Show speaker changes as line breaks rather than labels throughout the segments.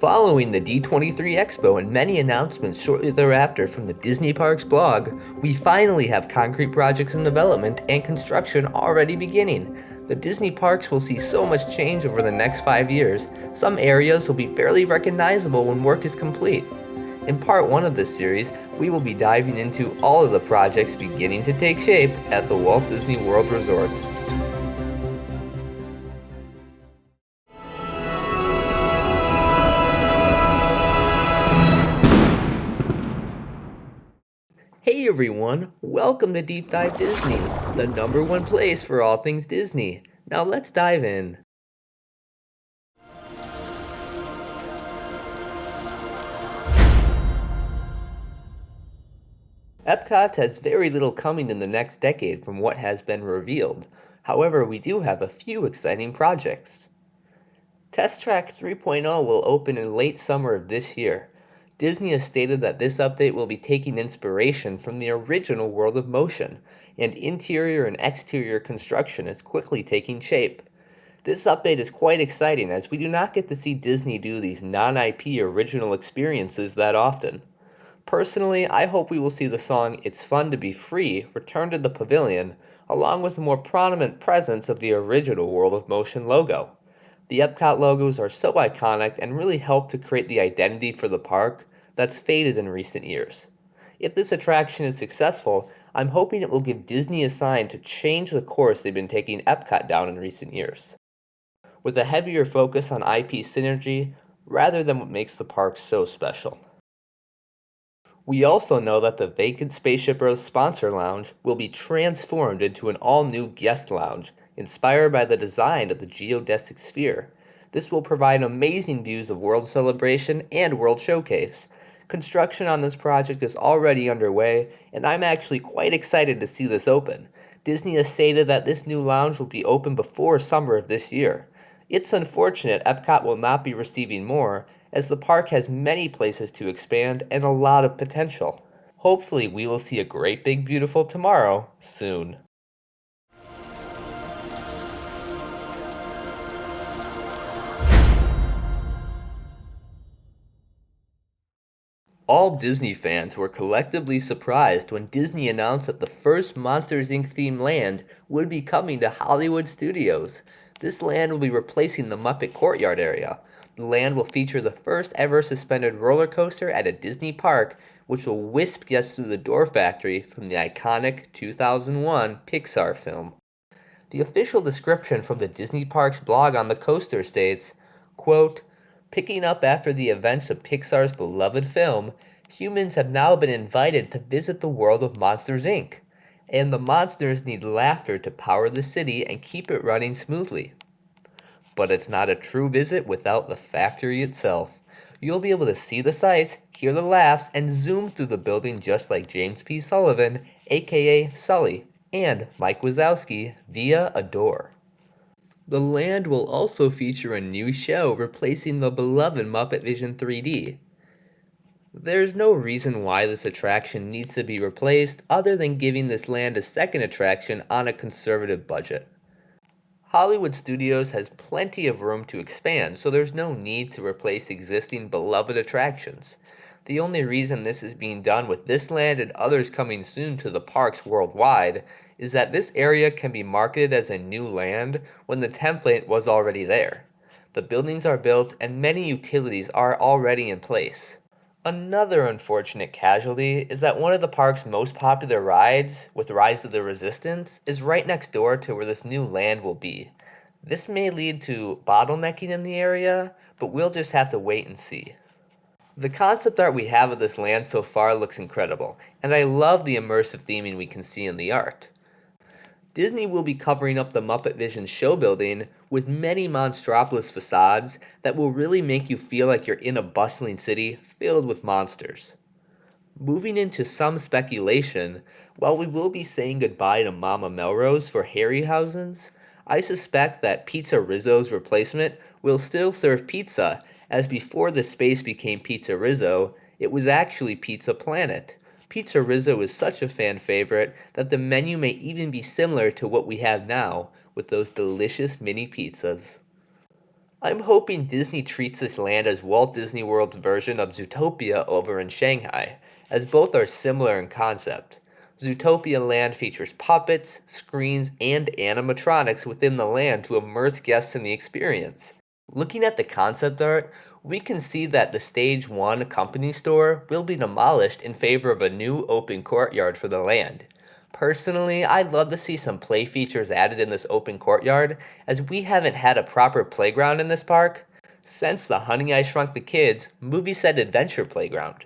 Following the D23 Expo and many announcements shortly thereafter from the Disney Parks blog, we finally have concrete projects in development and construction already beginning. The Disney Parks will see so much change over the next 5 years, some areas will be barely recognizable when work is complete. In part 1 of this series, we will be diving into all of the projects beginning to take shape at the Walt Disney World Resort. Hey everyone, welcome to Deep Dive Disney, the #1 place for all things Disney. Now let's dive in. Epcot has very little coming in the next decade from what has been revealed. However, we do have a few exciting projects. Test Track 3.0 will open in late summer of this year. Disney has stated that this update will be taking inspiration from the original World of Motion, and interior and exterior construction is quickly taking shape. This update is quite exciting as we do not get to see Disney do these non-IP original experiences that often. Personally, I hope we will see the song It's Fun to Be Free return to the pavilion, along with a more prominent presence of the original World of Motion logo. The Epcot logos are so iconic and really help to create the identity for the park that's faded in recent years. If this attraction is successful, I'm hoping it will give Disney a sign to change the course they've been taking Epcot down in recent years, with a heavier focus on IP synergy rather than what makes the park so special. We also know that the vacant Spaceship Earth sponsor lounge will be transformed into an all-new guest lounge, inspired by the design of the geodesic sphere. This will provide amazing views of World Celebration and World Showcase. Construction on this project is already underway, and I'm actually quite excited to see this open. Disney has stated that this new lounge will be open before summer of this year. It's unfortunate Epcot will not be receiving more, as the park has many places to expand and a lot of potential. Hopefully we will see a Great Big Beautiful Tomorrow soon. All Disney fans were collectively surprised when Disney announced that the first Monsters Inc. themed land would be coming to Hollywood Studios. This land will be replacing the Muppet Courtyard area. The land will feature the first ever suspended roller coaster at a Disney park, which will wisp guests through the Door Factory from the iconic 2001 Pixar film. The official description from the Disney Parks blog on the coaster states, quote, "Picking up after the events of Pixar's beloved film, humans have now been invited to visit the world of Monsters Inc., and the monsters need laughter to power the city and keep it running smoothly. But it's not a true visit without the factory itself. You'll be able to see the sights, hear the laughs, and zoom through the building just like James P. Sullivan, aka Sully, and Mike Wazowski via a door. The land will also feature a new show replacing the beloved Muppet Vision 3D. There's no reason why this attraction needs to be replaced other than giving this land a second attraction on a conservative budget. Hollywood Studios has plenty of room to expand, so there's no need to replace existing beloved attractions. The only reason this is being done with this land and others coming soon to the parks worldwide is that this area can be marketed as a new land when the template was already there. The buildings are built and many utilities are already in place. Another unfortunate casualty is that one of the park's most popular rides, with Rise of the Resistance, is right next door to where this new land will be. This may lead to bottlenecking in the area, but we'll just have to wait and see. The concept art we have of this land so far looks incredible, and I love the immersive theming we can see in the art. Disney will be covering up the Muppet Vision show building with many Monstropolis facades that will really make you feel like you're in a bustling city filled with monsters. Moving into some speculation, while we will be saying goodbye to Mama Melrose for Harryhausen's, I suspect that Pizza Rizzo's replacement will still serve pizza, as before the space became Pizza Rizzo, it was actually Pizza Planet. Pizza Rizzo is such a fan favorite that the menu may even be similar to what we have now, with those delicious mini pizzas. I'm hoping Disney treats this land as Walt Disney World's version of Zootopia over in Shanghai, as both are similar in concept. Zootopia Land features puppets, screens, and animatronics within the land to immerse guests in the experience. Looking at the concept art, we can see that the Stage 1 company store will be demolished in favor of a new open courtyard for the land. Personally, I'd love to see some play features added in this open courtyard, as we haven't had a proper playground in this park since the Honey I Shrunk the Kids movie set adventure playground.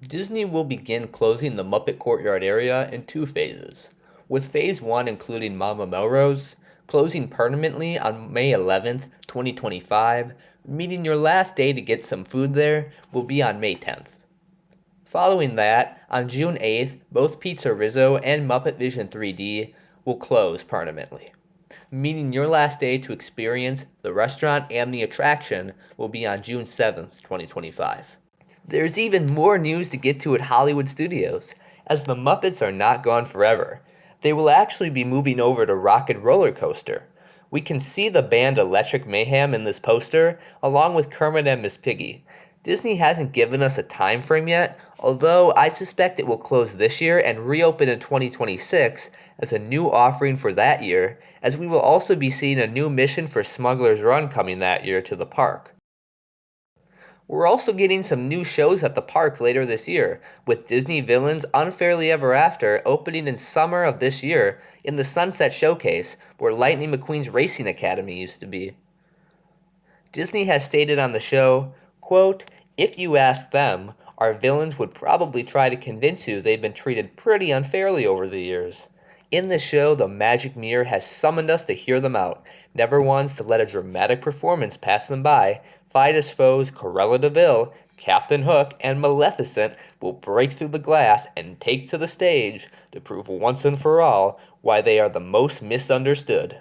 Disney will begin closing the Muppet Courtyard area in two phases, with Phase 1 including Mama Melrose, closing permanently on May 11th, 2025, meaning your last day to get some food there will be on May 10th. Following that, on June 8th, both Pizza Rizzo and Muppet Vision 3D will close permanently, meaning your last day to experience the restaurant and the attraction will be on June 7th, 2025. There's even more news to get to at Hollywood Studios, as the Muppets are not gone forever. They will actually be moving over to Rocket Roller Coaster. We can see the band Electric Mayhem in this poster, along with Kermit and Miss Piggy. Disney hasn't given us a time frame yet, although I suspect it will close this year and reopen in 2026 as a new offering for that year, as we will also be seeing a new mission for Smuggler's Run coming that year to the park. We're also getting some new shows at the park later this year, with Disney Villains Unfairly Ever After opening in summer of this year in the Sunset Showcase, where Lightning McQueen's Racing Academy used to be. Disney has stated on the show, quote, "If you ask them, our villains would probably try to convince you they've been treated pretty unfairly over the years. In the show, the magic mirror has summoned us to hear them out, never once to let a dramatic performance pass them by. Fidus foes Cruella de Vil, Captain Hook, and Maleficent will break through the glass and take to the stage to prove once and for all why they are the most misunderstood.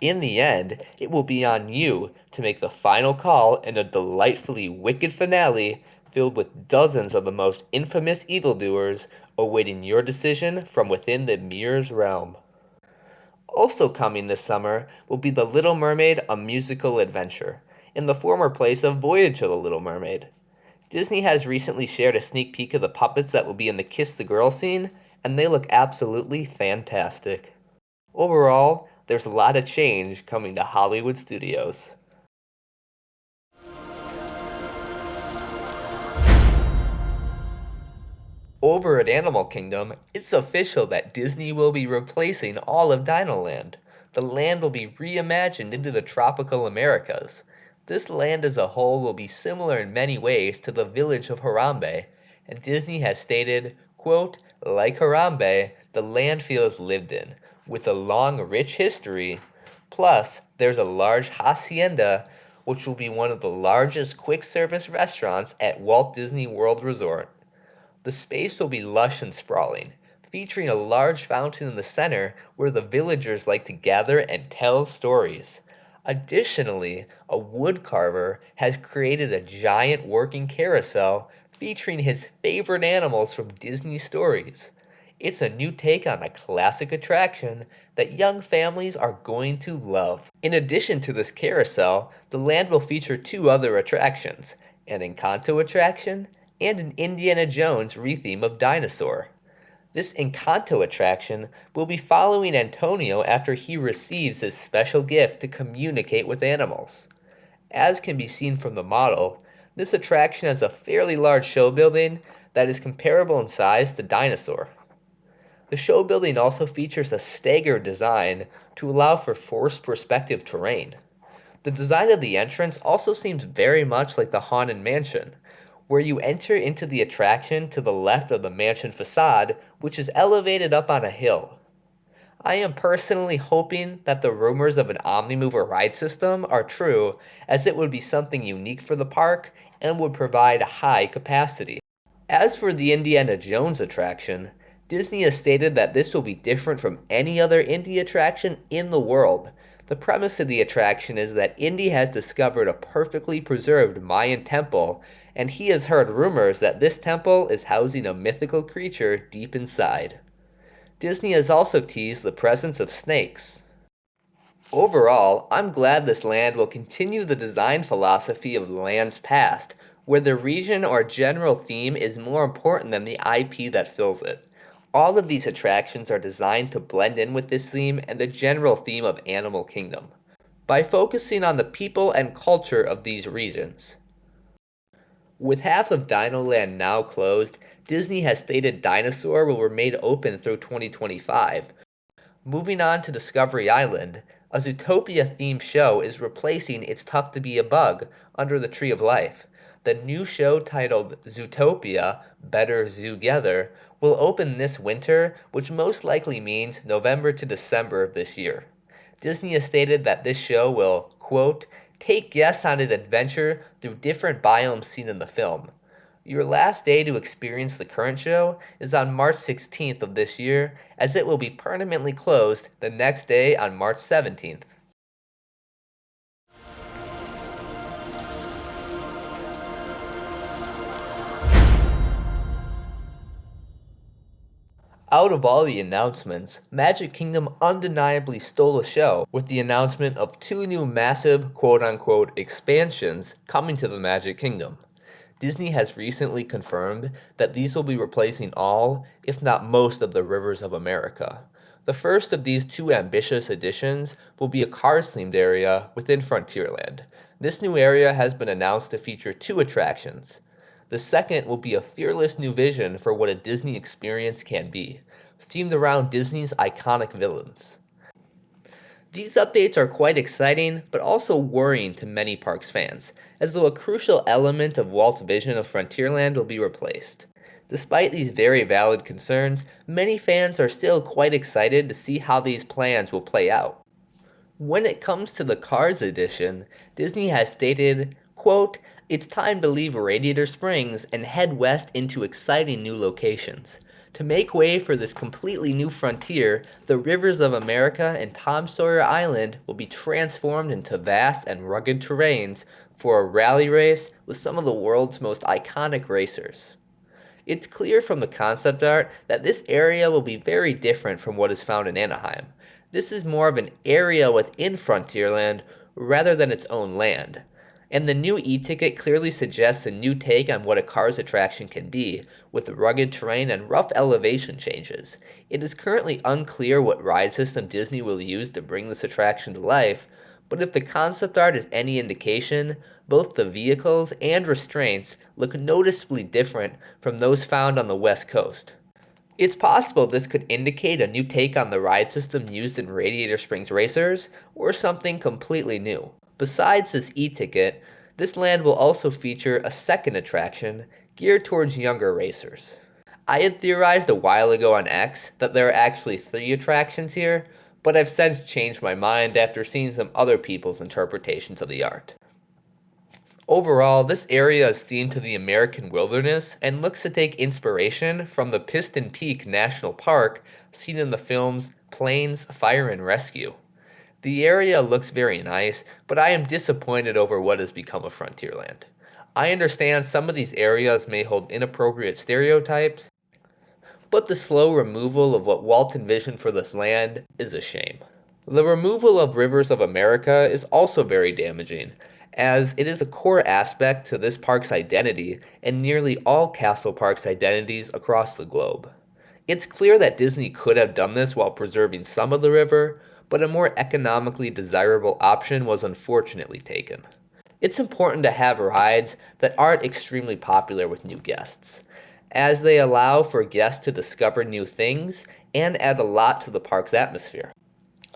In the end, it will be on you to make the final call in a delightfully wicked finale filled with dozens of the most infamous evildoers awaiting your decision from within the mirror's realm." Also coming this summer will be The Little Mermaid: A Musical Adventure, in the former place of Voyage of the Little Mermaid. Disney has recently shared a sneak peek of the puppets that will be in the Kiss the Girl scene, and they look absolutely fantastic. Overall, there's a lot of change coming to Hollywood Studios. Over at Animal Kingdom, it's official that Disney will be replacing all of Dinoland. The land will be reimagined into the tropical Americas. This land as a whole will be similar in many ways to the village of Harambe, and Disney has stated, quote, "Like Harambe, the land feels lived in, with a long, rich history. Plus, there's a large hacienda, which will be one of the largest quick-service restaurants at Walt Disney World Resort. The space will be lush and sprawling, featuring a large fountain in the center where the villagers like to gather and tell stories. Additionally, a woodcarver has created a giant working carousel featuring his favorite animals from Disney stories. It's a new take on a classic attraction that young families are going to love. In addition to this carousel, the land will feature two other attractions, an Encanto attraction and an Indiana Jones retheme of Dinosaur. This Encanto attraction will be following Antonio after he receives his special gift to communicate with animals. As can be seen from the model, this attraction has a fairly large show building that is comparable in size to Dinosaur. The show building also features a staggered design to allow for forced perspective terrain. The design of the entrance also seems very much like the Haunted Mansion, where you enter into the attraction to the left of the mansion facade, which is elevated up on a hill. I am personally hoping that the rumors of an Omnimover ride system are true, as it would be something unique for the park and would provide high capacity. As for the Indiana Jones attraction, Disney has stated that this will be different from any other Indy attraction in the world. The premise of the attraction is that Indy has discovered a perfectly preserved Mayan temple, and he has heard rumors that this temple is housing a mythical creature deep inside. Disney has also teased the presence of snakes. Overall, I'm glad this land will continue the design philosophy of the land's past, where the region or general theme is more important than the IP that fills it. All of these attractions are designed to blend in with this theme and the general theme of Animal Kingdom, by focusing on the people and culture of these regions. With half of Dinoland now closed, Disney has stated Dinosaur will remain open through 2025. Moving on to Discovery Island, a Zootopia-themed show is replacing It's Tough to Be a Bug under the Tree of Life. The new show titled Zootopia, Better Zoogether, will open this winter, which most likely means November to December of this year. Disney has stated that this show will, quote, take guests on an adventure through different biomes seen in the film. Your last day to experience the current show is on March 16th of this year, as it will be permanently closed the next day on March 17th. Out of all the announcements, Magic Kingdom undeniably stole a show with the announcement of two new massive quote-unquote expansions coming to the Magic Kingdom. Disney has recently confirmed that these will be replacing all, if not most, of the rivers of America. The first of these two ambitious additions will be a Cars-themed area within Frontierland. This new area has been announced to feature two attractions. The second will be a fearless new vision for what a Disney experience can be, themed around Disney's iconic villains. These updates are quite exciting, but also worrying to many parks fans, as though a crucial element of Walt's vision of Frontierland will be replaced. Despite these very valid concerns, many fans are still quite excited to see how these plans will play out. When it comes to the Cars edition, Disney has stated, quote, it's time to leave Radiator Springs and head west into exciting new locations. To make way for this completely new frontier, the rivers of America and Tom Sawyer Island will be transformed into vast and rugged terrains for a rally race with some of the world's most iconic racers. It's clear from the concept art that this area will be very different from what is found in Anaheim. This is more of an area within Frontierland rather than its own land. And the new e-ticket clearly suggests a new take on what a Cars attraction can be, with rugged terrain and rough elevation changes. It is currently unclear what ride system Disney will use to bring this attraction to life, but if the concept art is any indication, both the vehicles and restraints look noticeably different from those found on the West Coast. It's possible this could indicate a new take on the ride system used in Radiator Springs Racers, or something completely new. Besides this e-ticket, this land will also feature a second attraction geared towards younger racers. I had theorized a while ago on X that there are actually 3 attractions here, but I've since changed my mind after seeing some other people's interpretations of the art. Overall, this area is themed to the American wilderness and looks to take inspiration from the Piston Peak National Park seen in the films Planes, Fire and Rescue. The area looks very nice, but I am disappointed over what has become of Frontierland. I understand some of these areas may hold inappropriate stereotypes, but the slow removal of what Walt envisioned for this land is a shame. The removal of Rivers of America is also very damaging, as it is a core aspect to this park's identity and nearly all castle parks' identities across the globe. It's clear that Disney could have done this while preserving some of the river, but a more economically desirable option was unfortunately taken. It's important to have rides that aren't extremely popular with new guests, as they allow for guests to discover new things and add a lot to the park's atmosphere.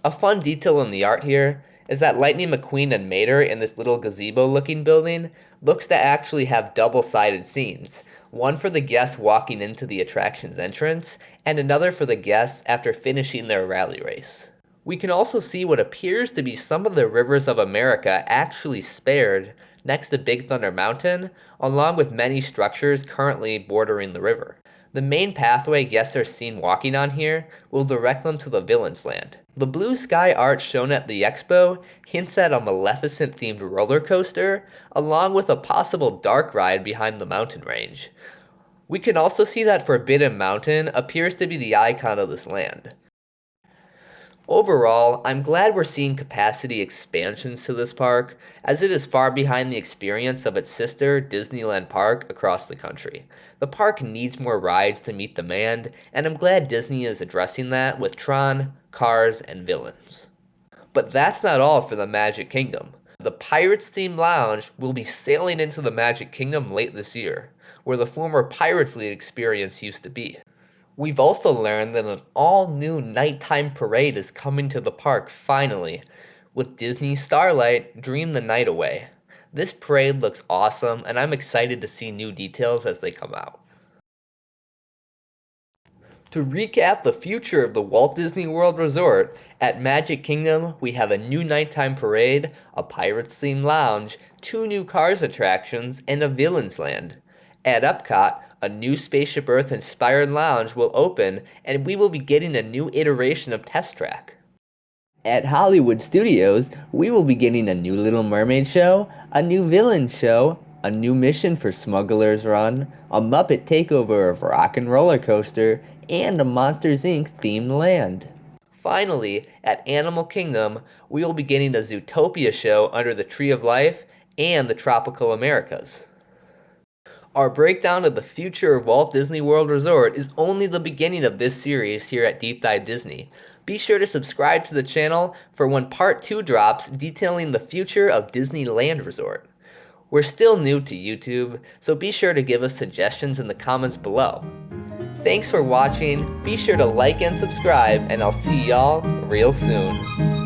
A fun detail in the art here is that Lightning McQueen and Mater in this little gazebo-looking building looks to actually have double-sided scenes, one for the guests walking into the attraction's entrance, and another for the guests after finishing their rally race. We can also see what appears to be some of the rivers of America actually spared next to Big Thunder Mountain, along with many structures currently bordering the river. The main pathway guests are seen walking on here will direct them to the Villain's Land. The blue sky art shown at the expo hints at a Maleficent-themed roller coaster, along with a possible dark ride behind the mountain range. We can also see that Forbidden Mountain appears to be the icon of this land. Overall, I'm glad we're seeing capacity expansions to this park, as it is far behind the experience of its sister, Disneyland Park, across the country. The park needs more rides to meet demand, and I'm glad Disney is addressing that with Tron, Cars, and Villains. But that's not all for the Magic Kingdom. The Pirates themed lounge will be sailing into the Magic Kingdom late this year, where the former Pirates League experience used to be. We've also learned that an all-new nighttime parade is coming to the park finally, with Disney Starlight Dream the Night Away. This parade looks awesome, and I'm excited to see new details as they come out. To recap the future of the Walt Disney World Resort, at Magic Kingdom we have a new nighttime parade, a Pirates-themed lounge, 2 new Cars attractions, and a Villains Land. At Epcot, a new Spaceship Earth-inspired lounge will open, and we will be getting a new iteration of Test Track. At Hollywood Studios, we will be getting a new Little Mermaid show, a new Villain show, a new mission for Smuggler's Run, a Muppet takeover of Rock and Roller Coaster, and a Monsters Inc. themed land. Finally, at Animal Kingdom, we will be getting a Zootopia show under the Tree of Life and the Tropical Americas. Our breakdown of the future of Walt Disney World Resort is only the beginning of this series here at Deep Dive Disney. Be sure to subscribe to the channel for when Part 2 drops detailing the future of Disneyland Resort. We're still new to YouTube, so be sure to give us suggestions in the comments below. Thanks for watching, be sure to like and subscribe, and I'll see y'all real soon.